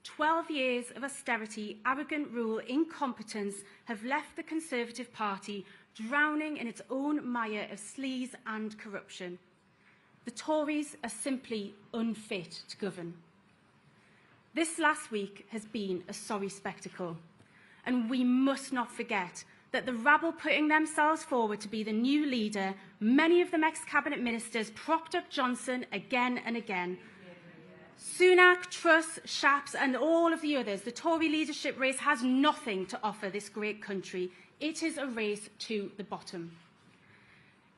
12 years of austerity, arrogant rule, incompetence have left the Conservative Party drowning in its own mire of sleaze and corruption. The Tories are simply unfit to govern. This last week has been a sorry spectacle, and we must not forget that the rabble putting themselves forward to be the new leader, many of them ex-cabinet ministers, propped up Johnson again and again. Sunak, Truss, Shapps and all of the others, the Tory leadership race has nothing to offer this great country. It is a race to the bottom.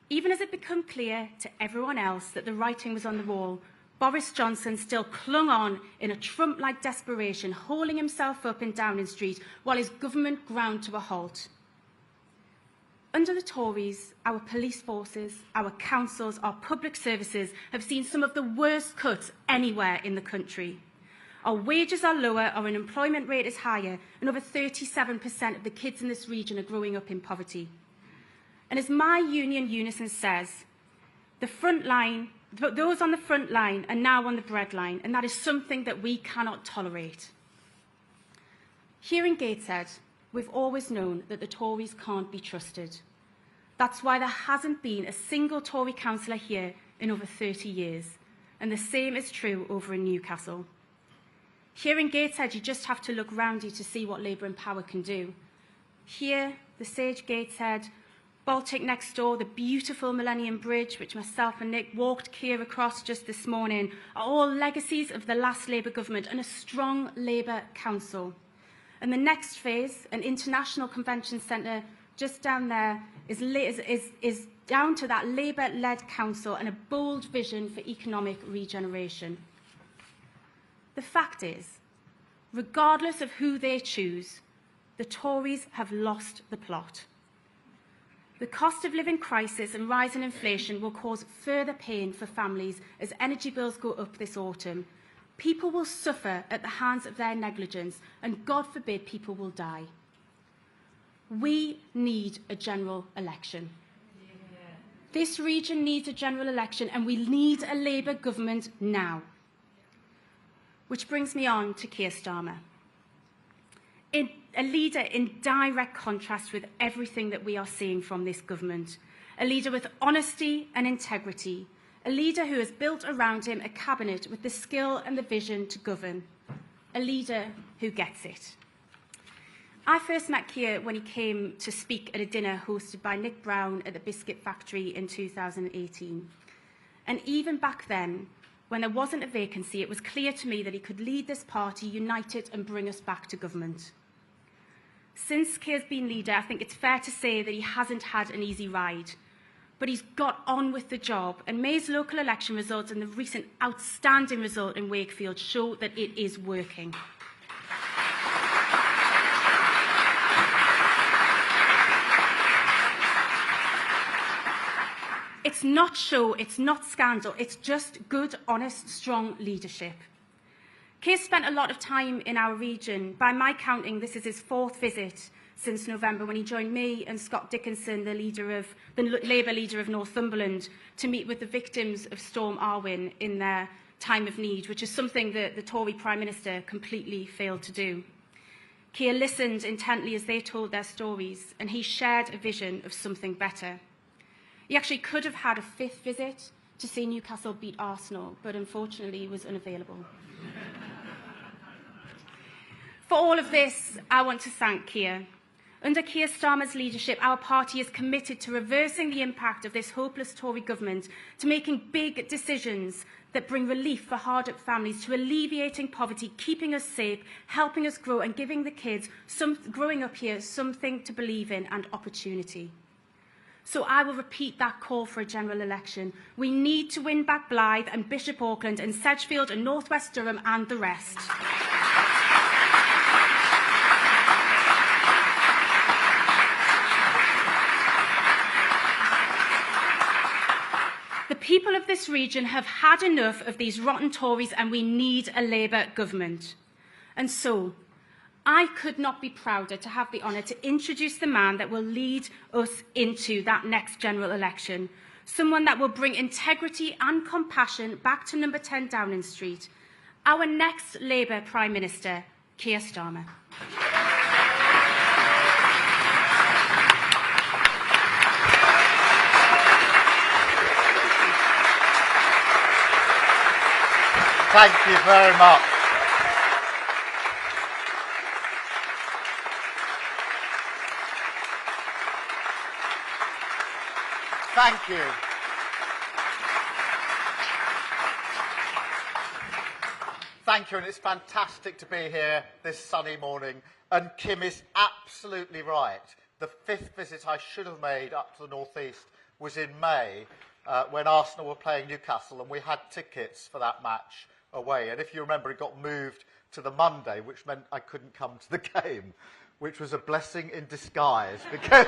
Even as it became clear to everyone else that the writing was on the wall, Boris Johnson still clung on in a Trump-like desperation, holding himself up in Downing Street while his government ground to a halt. Under the Tories, our police forces, our councils, our public services have seen some of the worst cuts anywhere in the country. Our wages are lower, our unemployment rate is higher, and over 37% of the kids in this region are growing up in poverty. And as my union Unison says, those on the front line are now on the breadline, and that is something that we cannot tolerate. Here in Gateshead, we've always known that the Tories can't be trusted. That's why there hasn't been a single Tory councillor here in over 30 years, and the same is true over in Newcastle. Here in Gateshead, you just have to look round you to see what Labour in power can do. Here, the Sage Gateshead, Baltic next door, the beautiful Millennium Bridge, which myself and Nick walked Keir across just this morning, are all legacies of the last Labour government and a strong Labour council. And the next phase, an international convention centre just down there, is down to that Labour-led council and a bold vision for economic regeneration. The fact is, regardless of who they choose, the Tories have lost the plot. The cost of living crisis and rising inflation will cause further pain for families as energy bills go up this autumn. People will suffer at the hands of their negligence, and God forbid people will die. We need a general election. This region needs a general election, and we need a Labour government now. Which brings me on to Keir Starmer. A leader in direct contrast with everything that we are seeing from this government. A leader with honesty and integrity. A leader who has built around him a cabinet with the skill and the vision to govern. A leader who gets it. I first met Keir when he came to speak at a dinner hosted by Nick Brown at the Biscuit Factory in 2018. And even back then, when there wasn't a vacancy, it was clear to me that he could lead this party united and bring us back to government. Since Keir's been leader, I think it's fair to say that he hasn't had an easy ride. But he's got on with the job, and May's local election results and the recent outstanding result in Wakefield show that it is working. It's not show, it's not scandal, it's just good, honest, strong leadership. Keir spent a lot of time in our region. By my counting, this is his 4th visit since November, when he joined me and Scott Dickinson, the Labour leader of Northumberland, to meet with the victims of Storm Arwen in their time of need, which is something that the Tory Prime Minister completely failed to do. Keir listened intently as they told their stories, and he shared a vision of something better. He actually could have had a 5th visit to see Newcastle beat Arsenal, but unfortunately he was unavailable. For all of this, I want to thank Keir. Under Keir Starmer's leadership, our party is committed to reversing the impact of this hopeless Tory government, to making big decisions that bring relief for hard-up families, to alleviating poverty, keeping us safe, helping us grow and giving the kids growing up here something to believe in and opportunity. So I will repeat that call for a general election. We need to win back Blyth and Bishop Auckland and Sedgefield and North West Durham and the rest. The people of this region have had enough of these rotten Tories, and we need a Labour government. And so, I could not be prouder to have the honour to introduce the man that will lead us into that next general election, someone that will bring integrity and compassion back to number 10 Downing Street, our next Labour Prime Minister, Keir Starmer. Thank you very much. Thank you. Thank you, and it's fantastic to be here this sunny morning. And Kim is absolutely right. The fifth visit I should have made up to the North East was in May, when Arsenal were playing Newcastle, and we had tickets for that match away. And if you remember, it got moved to the Monday, which meant I couldn't come to the game, which was a blessing in disguise because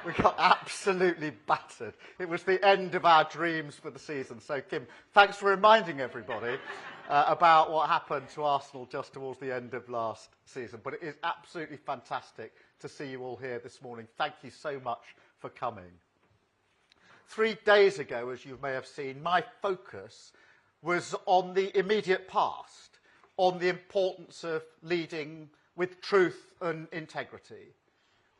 we got absolutely battered. It was the end of our dreams for the season. So, Kim, thanks for reminding everybody about what happened to Arsenal just towards the end of last season. But it is absolutely fantastic to see you all here this morning. Thank you so much for coming. 3 days ago, as you may have seen, my focus was on the immediate past, on the importance of leading with truth and integrity,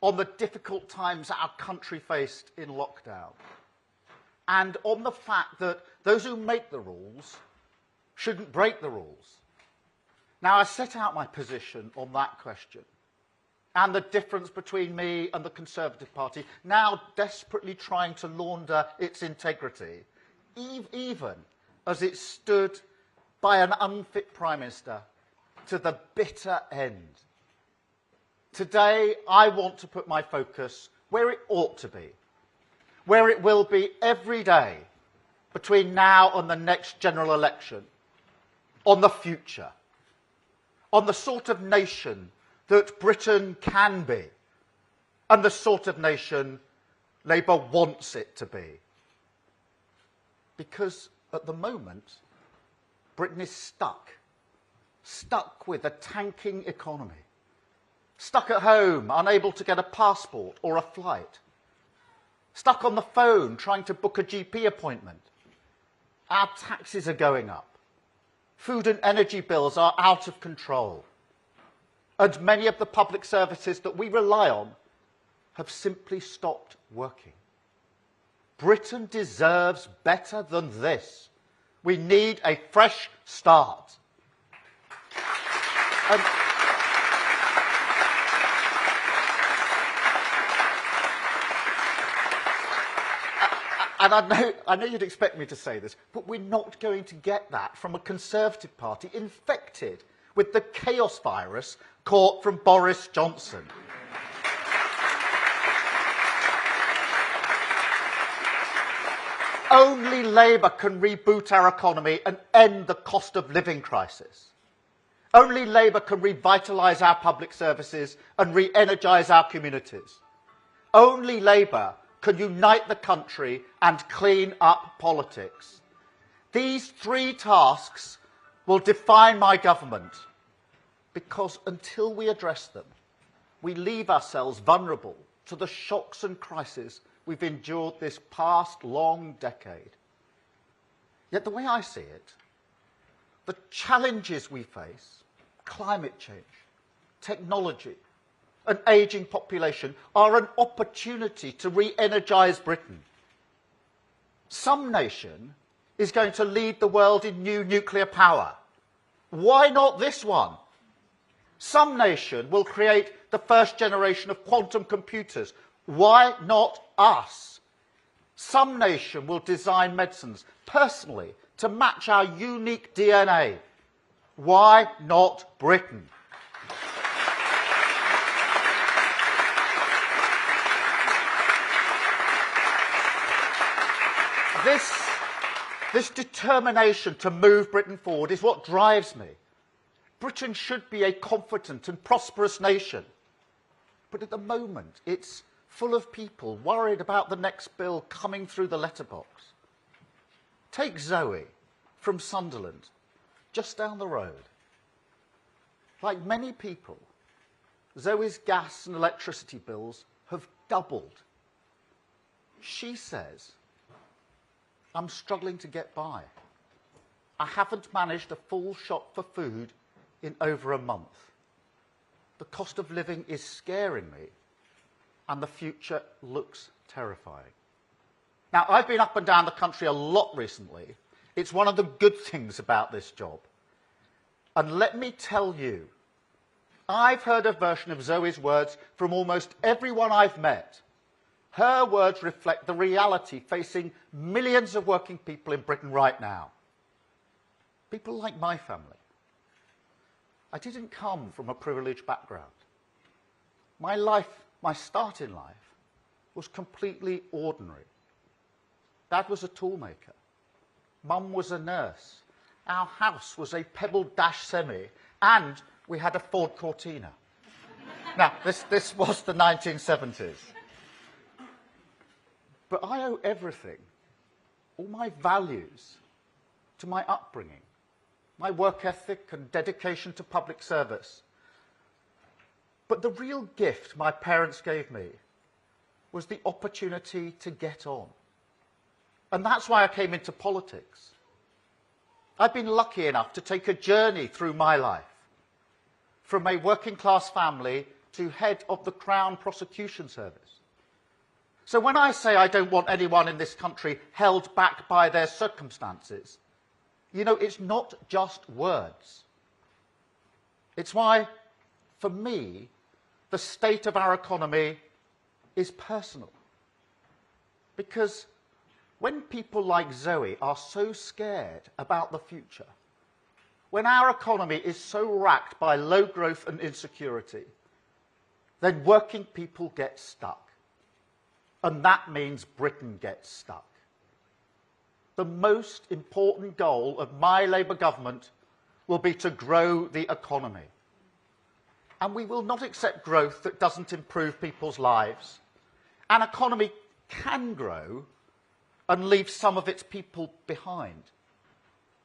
on the difficult times our country faced in lockdown, and on the fact that those who make the rules shouldn't break the rules. Now, I set out my position on that question and the difference between me and the Conservative Party, now desperately trying to launder its integrity, even as it stood by an unfit Prime Minister to the bitter end. Today, I want to put my focus where it ought to be, where it will be every day between now and the next general election, on the future, on the sort of nation that Britain can be, and the sort of nation Labour wants it to be. Because at the moment, Britain is stuck with a tanking economy, stuck at home, unable to get a passport or a flight, stuck on the phone trying to book a GP appointment. Our taxes are going up. Food and energy bills are out of control. And many of the public services that we rely on have simply stopped working. Britain deserves better than this. We need a fresh start. And I know you'd expect me to say this, but we're not going to get that from a Conservative Party infected with the chaos virus caught from Boris Johnson. Only Labour can reboot our economy and end the cost of living crisis. Only Labour can revitalise our public services and re-energise our communities. Only Labour can unite the country and clean up politics. These three tasks will define my government, because until we address them, we leave ourselves vulnerable to the shocks and crises we've endured this past long decade. Yet the way I see it, the challenges we face, climate change, technology, an ageing population, are an opportunity to re-energise Britain. Some nation is going to lead the world in new nuclear power. Why not this one? Some nation will create the first generation of quantum computers. Why not us? Some nation will design medicines personally to match our unique DNA. Why not Britain? This determination to move Britain forward is what drives me. Britain should be a confident and prosperous nation. But at the moment, it's full of people worried about the next bill coming through the letterbox. Take Zoe from Sunderland, just down the road. Like many people, Zoe's gas and electricity bills have doubled. She says, I'm struggling to get by. I haven't managed a full shop for food in over a month. The cost of living is scaring me, and the future looks terrifying. Now, I've been up and down the country a lot recently. It's one of the good things about this job. And let me tell you, I've heard a version of Zoe's words from almost everyone I've met. Her words reflect the reality facing millions of working people in Britain right now. People like my family. I didn't come from a privileged background. My life, my start in life, was completely ordinary. Dad was a toolmaker. Mum was a nurse. Our house was a pebbled dash semi, and we had a Ford Cortina. Now, this was the 1970s. But I owe everything, all my values, to my upbringing, my work ethic and dedication to public service. But the real gift my parents gave me was the opportunity to get on. And that's why I came into politics. I've been lucky enough to take a journey through my life, from a working-class family to head of the Crown Prosecution Service. So when I say I don't want anyone in this country held back by their circumstances, you know, it's not just words. It's why, for me, the state of our economy is personal. Because when people like Zoe are so scared about the future, when our economy is so racked by low growth and insecurity, then working people get stuck. And that means Britain gets stuck. The most important goal of my Labour government will be to grow the economy. And we will not accept growth that doesn't improve people's lives. An economy can grow and leave some of its people behind.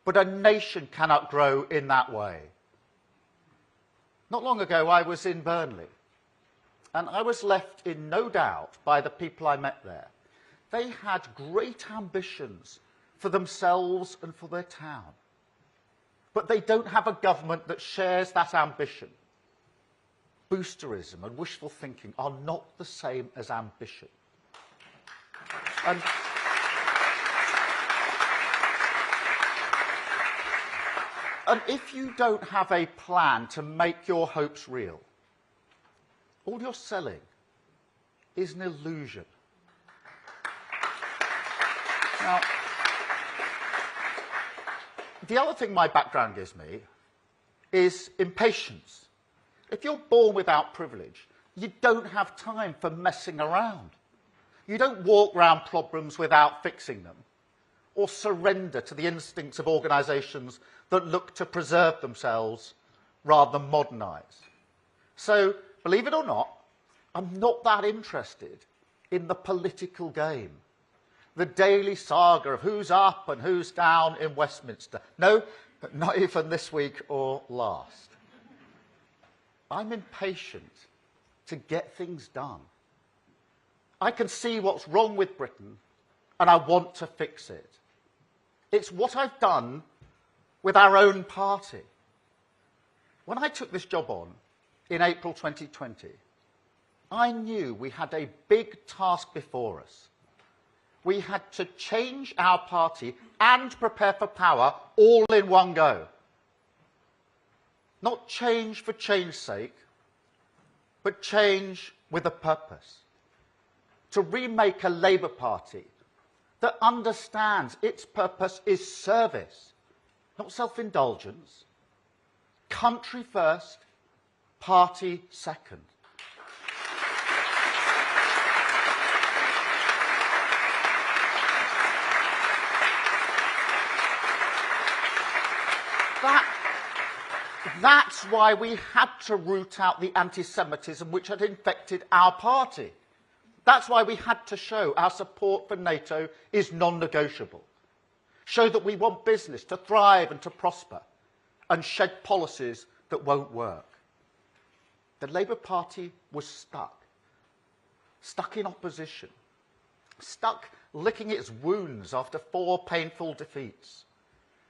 But a nation cannot grow in that way. Not long ago, I was in Burnley, and I was left in no doubt by the people I met there. They had great ambitions for themselves and for their town. But they don't have a government that shares that ambition. Boosterism and wishful thinking are not the same as ambition. And if you don't have a plan to make your hopes real, all you're selling is an illusion. Now, the other thing my background gives me is impatience. If you're born without privilege, you don't have time for messing around. You don't walk around problems without fixing them, or surrender to the instincts of organisations that look to preserve themselves rather than modernise. So, believe it or not, I'm not that interested in the political game, the daily saga of who's up and who's down in Westminster. No, not even this week or last. I'm impatient to get things done. I can see what's wrong with Britain, and I want to fix it. It's what I've done with our own party. When I took this job on in April 2020, I knew we had a big task before us. We had to change our party and prepare for power all in one go. Not change for change's sake, but change with a purpose. To remake a Labour Party that understands its purpose is service, not self-indulgence. Country first, party second. That's why we had to root out the anti-Semitism which had infected our party. That's why we had to show our support for NATO is non-negotiable. Show that we want business to thrive and to prosper, and shed policies that won't work. The Labour Party was stuck. Stuck in opposition. Stuck licking its wounds after 4 painful defeats.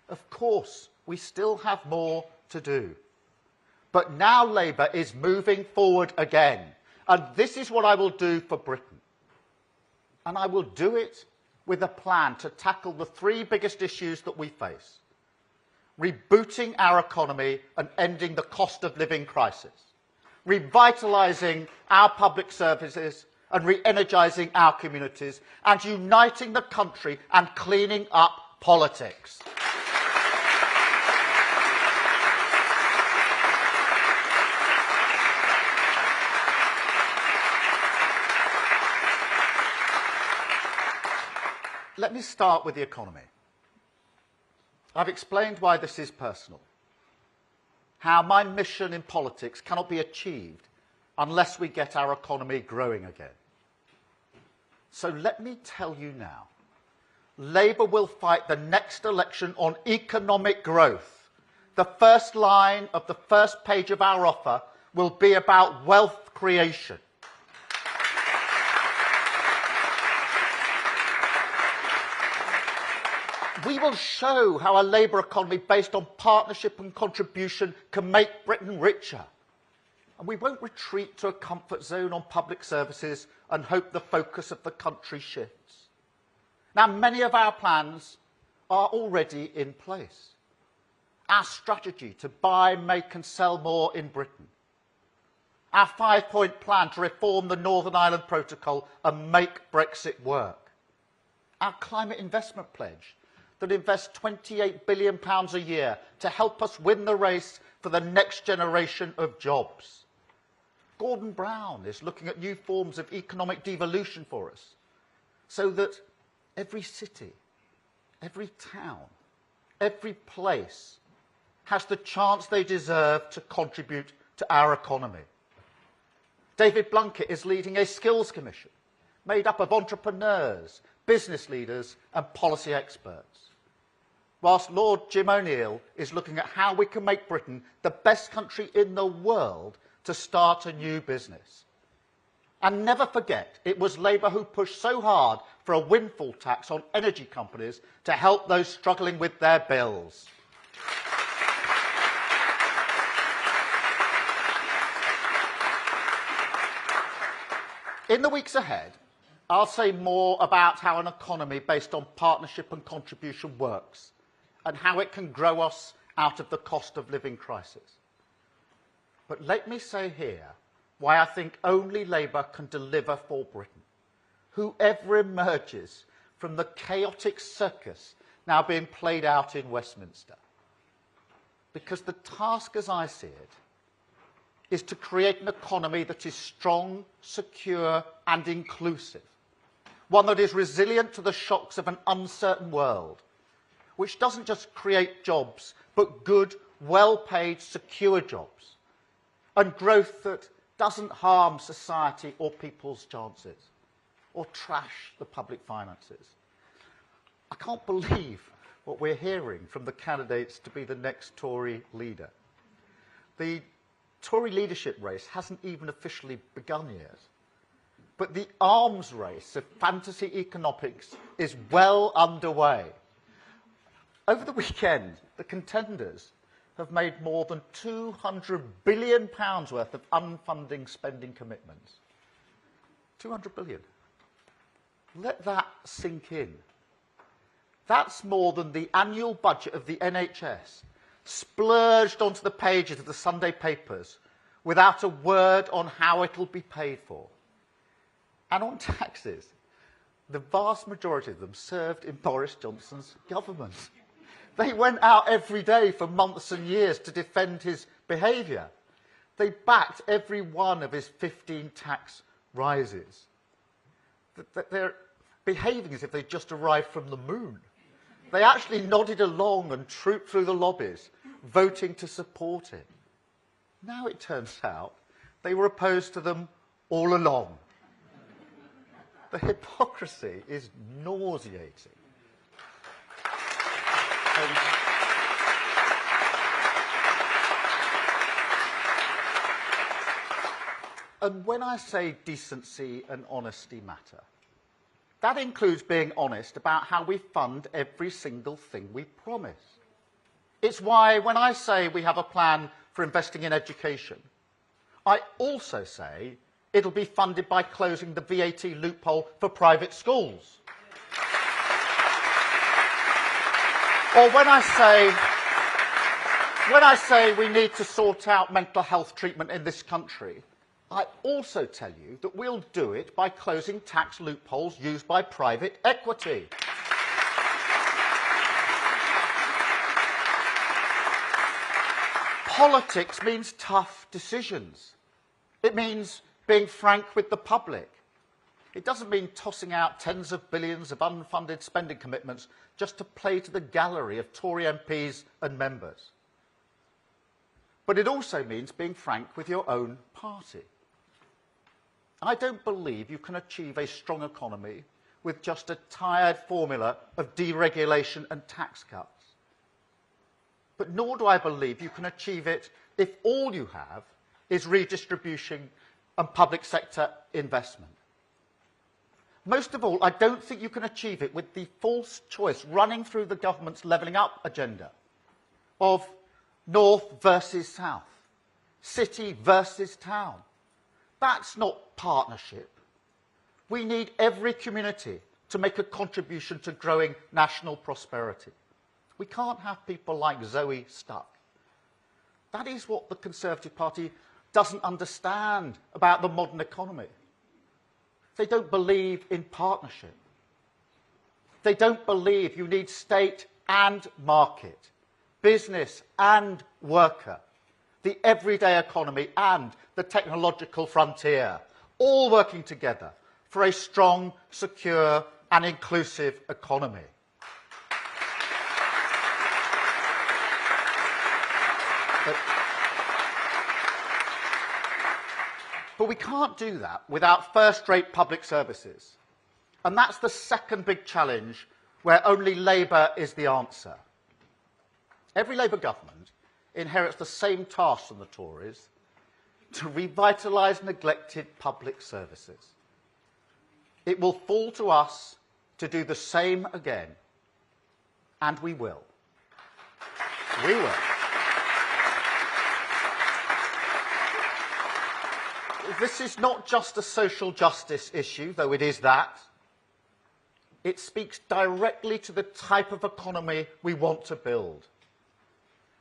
Of course, we still have more to do. But now Labour is moving forward again. And this is what I will do for Britain. And I will do it with a plan to tackle the three biggest issues that we face: rebooting our economy and ending the cost of living crisis, revitalising our public services and re-energising our communities, and uniting the country and cleaning up politics. Let me start with the economy. I've explained why this is personal, how my mission in politics cannot be achieved unless we get our economy growing again. So let me tell you now, Labour will fight the next election on economic growth. The first line of the first page of our offer will be about wealth creation. We will show how a Labour economy based on partnership and contribution can make Britain richer. And we won't retreat to a comfort zone on public services and hope the focus of the country shifts. Now, many of our plans are already in place. Our strategy to buy, make and sell more in Britain. Our 5-point plan to reform the Northern Ireland Protocol and make Brexit work. Our climate investment pledge that invests £28 billion a year to help us win the race for the next generation of jobs. Gordon Brown is looking at new forms of economic devolution for us, so that every city, every town, every place has the chance they deserve to contribute to our economy. David Blunkett is leading a skills commission made up of entrepreneurs, business leaders and policy experts, whilst Lord Jim O'Neill is looking at how we can make Britain the best country in the world to start a new business. And never forget, it was Labour who pushed so hard for a windfall tax on energy companies to help those struggling with their bills. In the weeks ahead, I'll say more about how an economy based on partnership and contribution works, and how it can grow us out of the cost of living crisis. But let me say here why I think only Labour can deliver for Britain, whoever emerges from the chaotic circus now being played out in Westminster. Because the task, as I see it, is to create an economy that is strong, secure and inclusive, one that is resilient to the shocks of an uncertain world, which doesn't just create jobs, but good, well-paid, secure jobs, and growth that doesn't harm society or people's chances, or trash the public finances. I can't believe what we're hearing from the candidates to be the next Tory leader. The Tory leadership race hasn't even officially begun yet, but the arms race of fantasy economics is well underway. Over the weekend, the contenders have made more than £200 billion worth of unfunding spending commitments. 200 billion. Let that sink in. That's more than the annual budget of the NHS, splurged onto the pages of the Sunday papers without a word on how it'll be paid for. And on taxes, the vast majority of them served in Boris Johnson's government. They went out every day for months and years to defend his behaviour. They backed every one of his 15 tax rises. They're behaving as if they'd just arrived from the moon. They actually nodded along and trooped through the lobbies, voting to support it. Now it turns out they were opposed to them all along. The hypocrisy is nauseating. And when I say decency and honesty matter, that includes being honest about how we fund every single thing we promise. It's why when I say we have a plan for investing in education, I also say it'll be funded by closing the VAT loophole for private schools. Or when I say we need to sort out mental health treatment in this country, I also tell you that we'll do it by closing tax loopholes used by private equity. Politics means tough decisions. It means being frank with the public. It doesn't mean tossing out tens of billions of unfunded spending commitments just to play to the gallery of Tory MPs and members. But it also means being frank with your own party. I don't believe you can achieve a strong economy with just a tired formula of deregulation and tax cuts. But nor do I believe you can achieve it if all you have is redistribution and public sector investment. Most of all, I don't think you can achieve it with the false choice running through the government's levelling up agenda of north versus south, city versus town. That's not partnership. We need every community to make a contribution to growing national prosperity. We can't have people like Zoe stuck. That is what the Conservative Party doesn't understand about the modern economy. They don't believe in partnership. They don't believe you need state and market, business and worker, the everyday economy and the technological frontier, all working together for a strong, secure and inclusive economy. But we can't do that without first-rate public services. And that's the second big challenge where only Labour is the answer. Every Labour government inherits the same task from the Tories to revitalise neglected public services. It will fall to us to do the same again. And we will. We will. This is not just a social justice issue, though it is that. It speaks directly to the type of economy we want to build.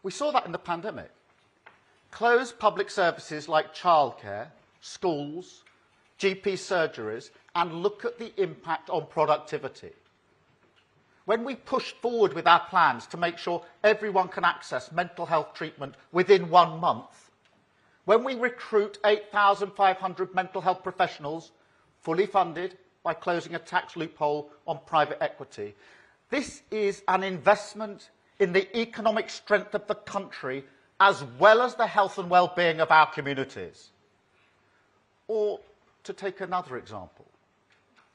We saw that in the pandemic. Close public services like childcare, schools, GP surgeries, and look at the impact on productivity. When we pushed forward with our plans to make sure everyone can access mental health treatment within 1 month, when we recruit 8,500 mental health professionals, fully funded by closing a tax loophole on private equity, this is an investment in the economic strength of the country as well as the health and well-being of our communities. Or, to take another example,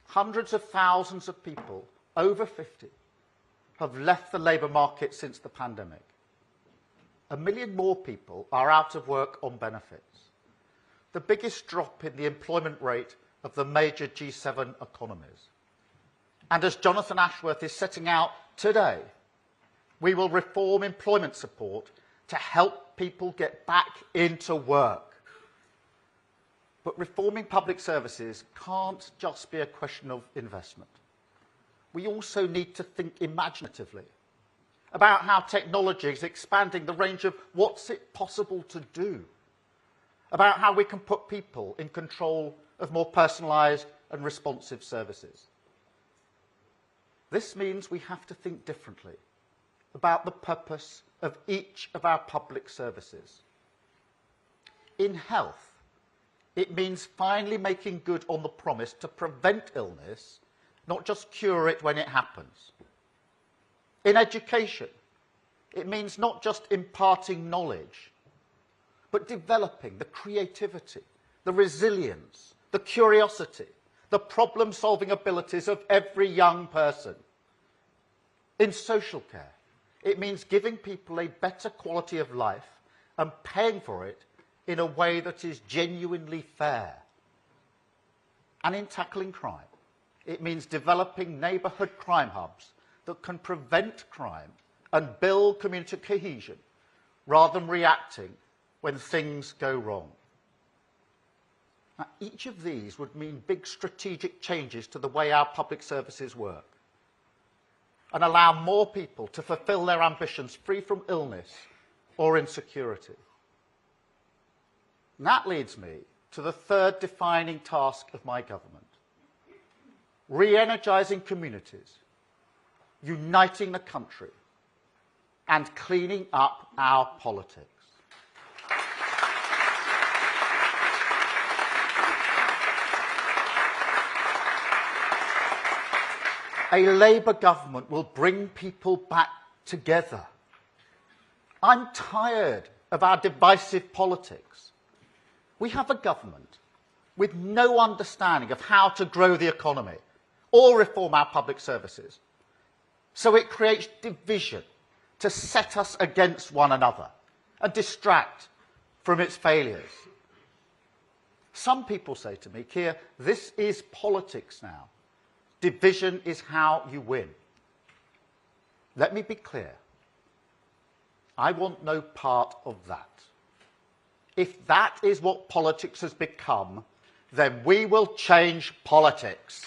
hundreds of thousands of people over 50 have left the labour market since the pandemic. 1 million more people are out of work on benefits, the biggest drop in the employment rate of the major G7 economies. And as Jonathan Ashworth is setting out today, we will reform employment support to help people get back into work. But reforming public services can't just be a question of investment. We also need to think imaginatively about how technology is expanding the range of what's it possible to do, about how we can put people in control of more personalised and responsive services. This means we have to think differently about the purpose of each of our public services. In health, it means finally making good on the promise to prevent illness, not just cure it when it happens. In education, it means not just imparting knowledge, but developing the creativity, the resilience, the curiosity, the problem-solving abilities of every young person. In social care, it means giving people a better quality of life and paying for it in a way that is genuinely fair. And in tackling crime, it means developing neighbourhood crime hubs that can prevent crime and build community cohesion rather than reacting when things go wrong. Now, each of these would mean big strategic changes to the way our public services work and allow more people to fulfil their ambitions free from illness or insecurity. And that leads me to the third defining task of my government: re-energising communities, uniting the country, and cleaning up our politics. A Labour government will bring people back together. I'm tired of our divisive politics. We have a government with no understanding of how to grow the economy or reform our public services. So it creates division to set us against one another and distract from its failures. Some people say to me, Keir, this is politics now. Division is how you win. Let me be clear. I want no part of that. If that is what politics has become, then we will change politics.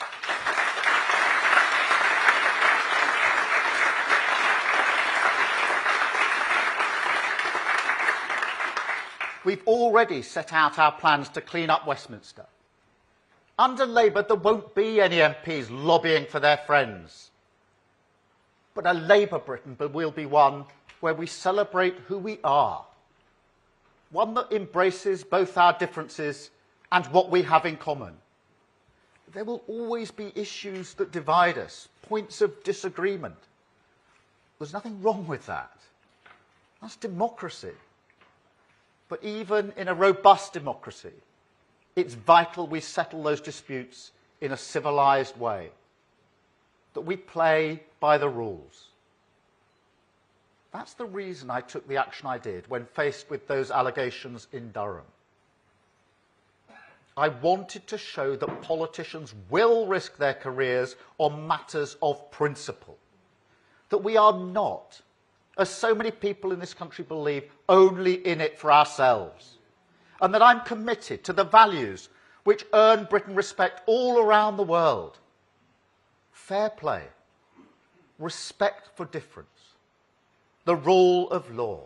We've already set out our plans to clean up Westminster. Under Labour, there won't be any MPs lobbying for their friends. But a Labour Britain will be one where we celebrate who we are. One that embraces both our differences and what we have in common. There will always be issues that divide us, points of disagreement. There's nothing wrong with that. That's democracy. But even in a robust democracy, it's vital we settle those disputes in a civilised way, that we play by the rules. That's the reason I took the action I did when faced with those allegations in Durham. I wanted to show that politicians will risk their careers on matters of principle, that we are not, as so many people in this country believe, only in it for ourselves, and that I'm committed to the values which earn Britain respect all around the world. Fair play, respect for difference, the rule of law.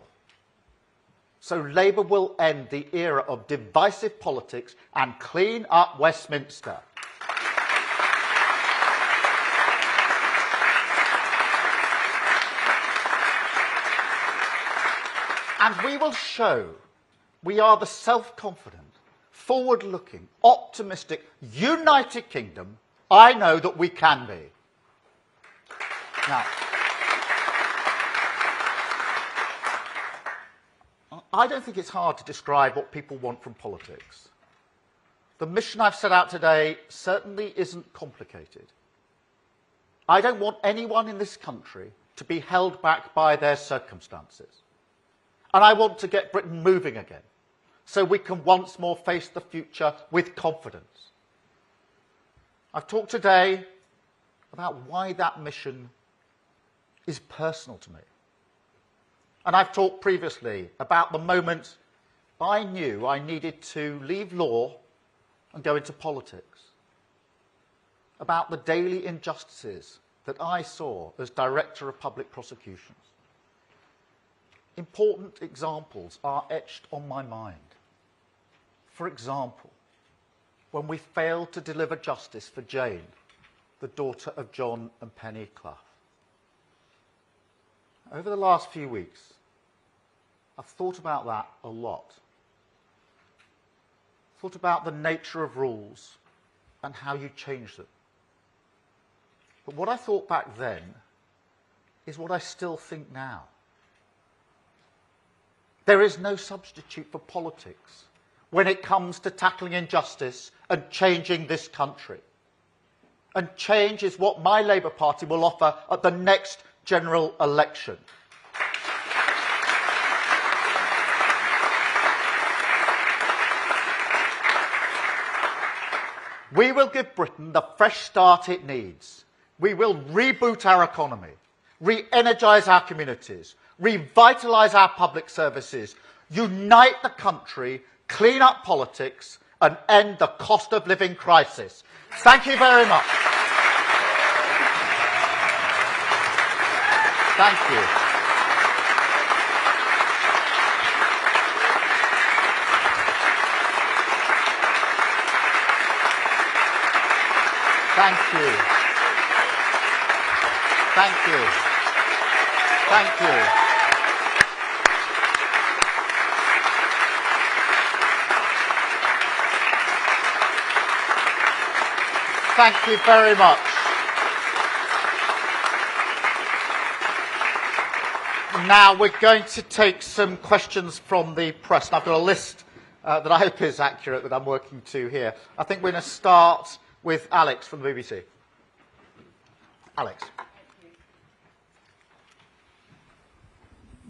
So Labour will end the era of divisive politics and clean up Westminster. And we will show we are the self-confident, forward-looking, optimistic, united kingdom I know that we can be. Now, I don't think it's hard to describe what people want from politics. The mission I've set out today certainly isn't complicated. I don't want anyone in this country to be held back by their circumstances. And I want to get Britain moving again, so we can once more face the future with confidence. I've talked today about why that mission is personal to me. And I've talked previously about the moment I knew I needed to leave law and go into politics, about the daily injustices that I saw as Director of Public Prosecutions. Important examples are etched on my mind. For example, when we failed to deliver justice for Jane, the daughter of John and Penny Clough. Over the last few weeks, I've thought about that a lot. Thought about the nature of rules and how you change them. But what I thought back then is what I still think now. There is no substitute for politics when it comes to tackling injustice and changing this country. And change is what my Labour Party will offer at the next general election. We will give Britain the fresh start it needs. We will reboot our economy. re-energise our communities, revitalise our public services, unite the country, clean up politics and end the cost of living crisis. Thank you very much. Thank you. Thank you. Thank you. Thank you. Thank you very much. Now we're going to take some questions from the press. And I've got a list that I hope is accurate that I'm working to here. I think we're going to start with Alex from the BBC. Alex.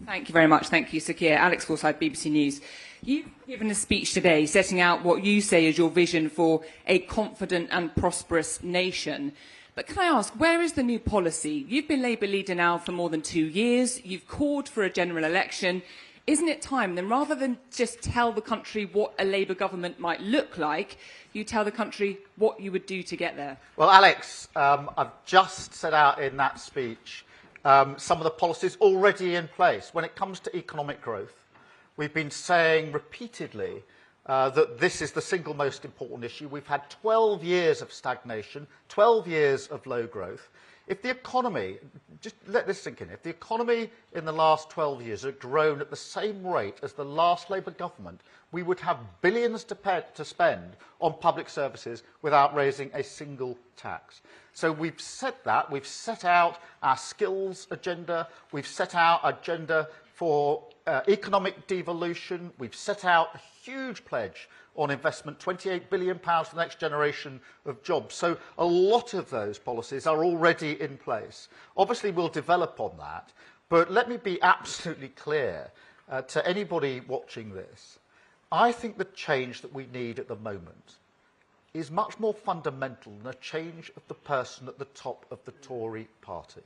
Thank you very much. Thank you, Sir Keir. Alex Forsyth, BBC News. You've given a speech today setting out what you say is your vision for a confident and prosperous nation. But can I ask, where is the new policy? You've been Labour leader now for more than 2 years. You've called for a general election. Isn't it time then, rather than just tell the country what a Labour government might look like, you tell the country what you would do to get there? Well, Alex, I've just set out in that speech some of the policies already in place. When it comes to economic growth, we've been saying repeatedly that this is the single most important issue. We've had 12 years of stagnation, 12 years of low growth. If the economy, just let this sink in, if the economy in the last 12 years had grown at the same rate as the last Labour government, we would have billions to spend on public services without raising a single tax. So we've said that, we've set out our skills agenda, we've set out an agenda for economic devolution, we've set out a huge pledge on investment, £28 billion for the next generation of jobs. So a lot of those policies are already in place. Obviously, we'll develop on that, but let me be absolutely clear to anybody watching this. I think the change that we need at the moment is much more fundamental than a change of the person at the top of the Tory party.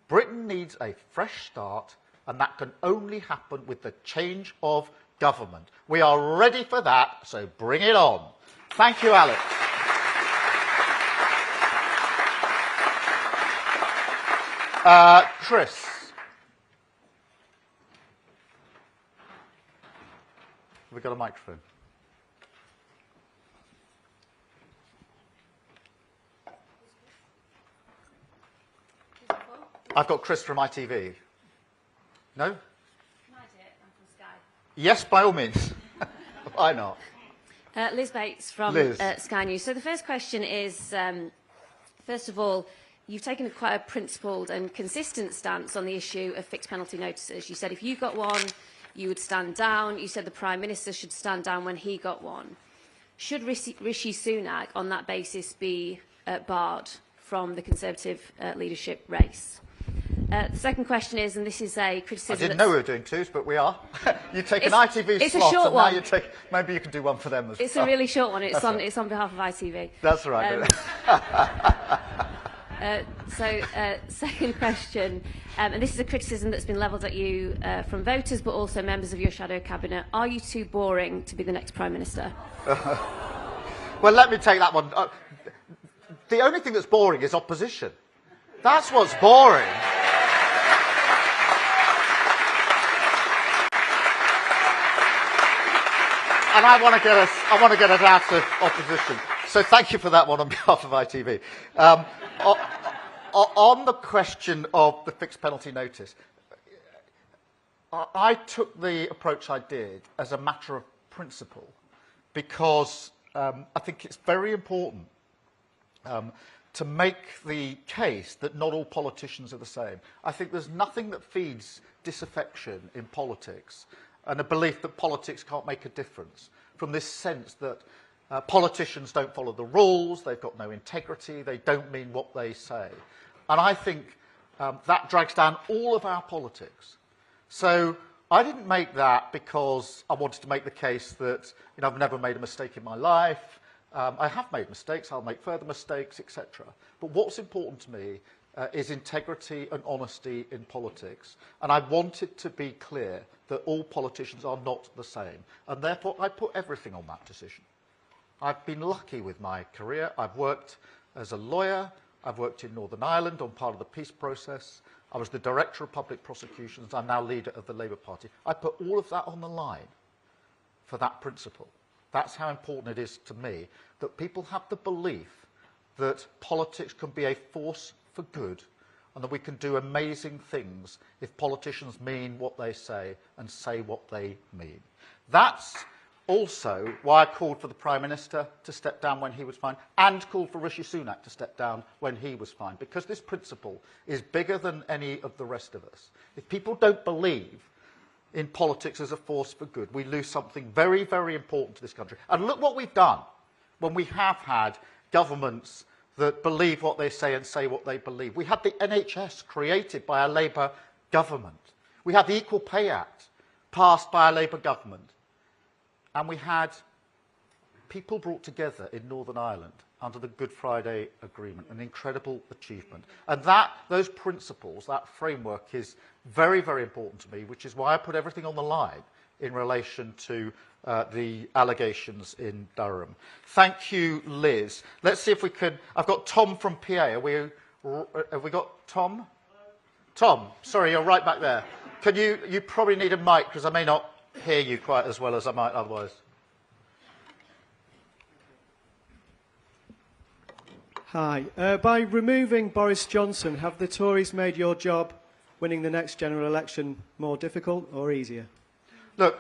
Britain needs a fresh start, and that can only happen with the change of government. We are ready for that, so bring it on. Thank you, Alex. Chris. Have we got a microphone? I've got Chris from ITV. No? Yes, by all means. Why not? Liz Bates from Sky News. So the first question is, first of all, you've taken quite a principled and consistent stance on the issue of fixed penalty notices. You said if you got one, you would stand down. You said the Prime Minister should stand down when he got one. Should Rishi Sunak, on that basis, be barred from the Conservative leadership race? The second question is, and this is a criticism... I didn't know we were doing twos, but we are. You take an ITV it's slot, a short and one. Now you take... Maybe you can do one for them as well. It's a really short one. It's on behalf of ITV. That's right. Second question, and this is a criticism that's been levelled at you from voters, but also members of your shadow cabinet. Are you too boring to be the next Prime Minister? Well, let me take that one. The only thing that's boring is opposition. That's what's boring. And I want to get us out of opposition. So thank you for that one on behalf of ITV. On the question of the fixed penalty notice, I took the approach I did as a matter of principle because I think it's very important to make the case that not all politicians are the same. I think there's nothing that feeds disaffection in politics and a belief that politics can't make a difference, from this sense that politicians don't follow the rules, they've got no integrity, they don't mean what they say. And I think that drags down all of our politics. So I didn't make that because I wanted to make the case that I've never made a mistake in my life. I have made mistakes, I'll make further mistakes, etc. But what's important to me is integrity and honesty in politics. And I want it to be clear that all politicians are not the same. And therefore, I put everything on that decision. I've been lucky with my career. I've worked as a lawyer. I've worked in Northern Ireland on part of the peace process. I was the Director of Public Prosecutions. I'm now leader of the Labour Party. I put all of that on the line for that principle. That's how important it is to me that people have the belief that politics can be a force for good and that we can do amazing things if politicians mean what they say and say what they mean. That's also why I called for the Prime Minister to step down when he was fine and called for Rishi Sunak to step down when he was fine, because this principle is bigger than any of the rest of us. If people don't believe in politics as a force for good, we lose something very, very important to this country. And look what we've done when we have had governments that believe what they say and say what they believe. We had the NHS created by a Labour government. We had the Equal Pay Act passed by a Labour government. And we had people brought together in Northern Ireland under the Good Friday Agreement, an incredible achievement. And those principles, that framework is very, very important to me, which is why I put everything on the line in relation to the allegations in Durham. Thank you, Liz. Let's see if we can... I've got Tom from PA. Have we got Tom? Tom, sorry, you're right back there. Can you probably need a mic, because I may not hear you quite as well as I might otherwise. Hi. By removing Boris Johnson, have the Tories made your job winning the next general election more difficult or easier? Look,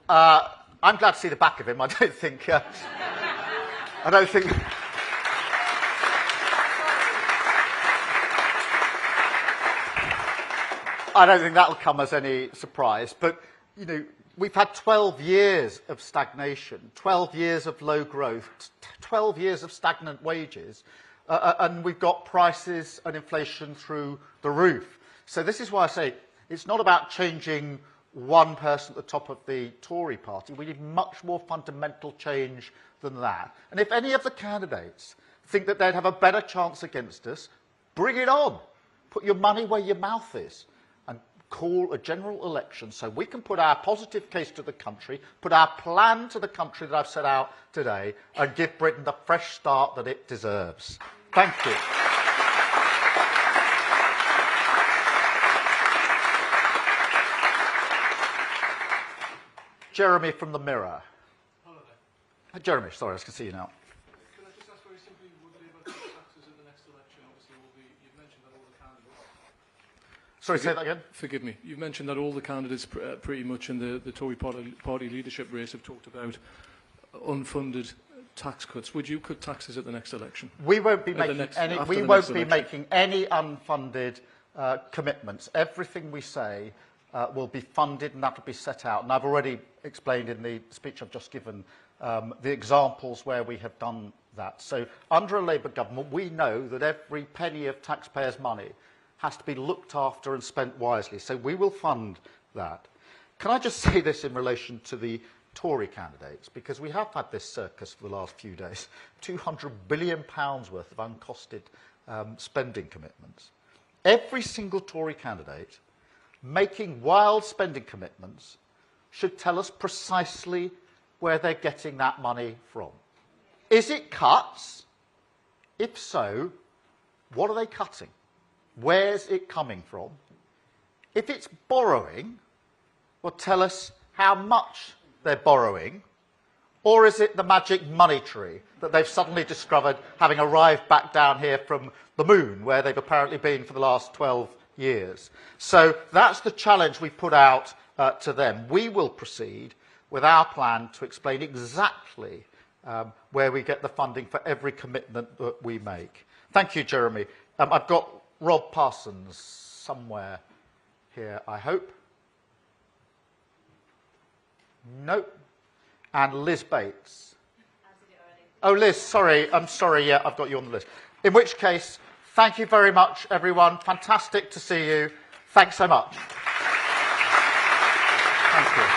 I'm glad to see the back of him. I don't think that'll come as any surprise. But, you know, we've had 12 years of stagnation, 12 years of low growth, 12 years of stagnant wages, and we've got prices and inflation through the roof. So this is why I say it's not about changing one person at the top of the Tory party. We need much more fundamental change than that. And if any of the candidates think that they'd have a better chance against us, bring it on. Put your money where your mouth is and call a general election so we can put our positive case to the country, put our plan to the country that I've set out today, and give Britain the fresh start that it deserves. Thank you. Jeremy from the Mirror. Hello there. Jeremy, sorry, I can see you now. Can I just ask very simply, would Labour cut taxes at the next election? Obviously, you've mentioned that all the candidates... Sorry, say that again? Forgive me. You've mentioned that all the candidates pretty much in the Tory party leadership race have talked about unfunded tax cuts. Would you cut taxes at the next election? We won't be making any unfunded commitments. Everything we say will be funded, and that will be set out. And I've already explained in the speech I've just given the examples where we have done that. So under a Labour government, we know that every penny of taxpayers' money has to be looked after and spent wisely. So we will fund that. Can I just say this in relation to the Tory candidates? Because we have had this circus for the last few days. £200 billion worth of uncosted spending commitments. Every single Tory candidate making wild spending commitments should tell us precisely where they're getting that money from. Is it cuts? If so, what are they cutting? Where's it coming from? If it's borrowing, well, tell us how much they're borrowing. Or is it the magic money tree that they've suddenly discovered, having arrived back down here from the moon, where they've apparently been for the last 12 years? So that's the challenge we put out to them. We will proceed with our plan to explain exactly where we get the funding for every commitment that we make. Thank you, Jeremy. I've got Rob Parsons somewhere here, I hope. Nope. And Liz Bates. Oh, Liz, sorry. I'm sorry. Yeah, I've got you on the list. In which case, thank you very much, everyone. Fantastic to see you. Thanks so much. Thank you.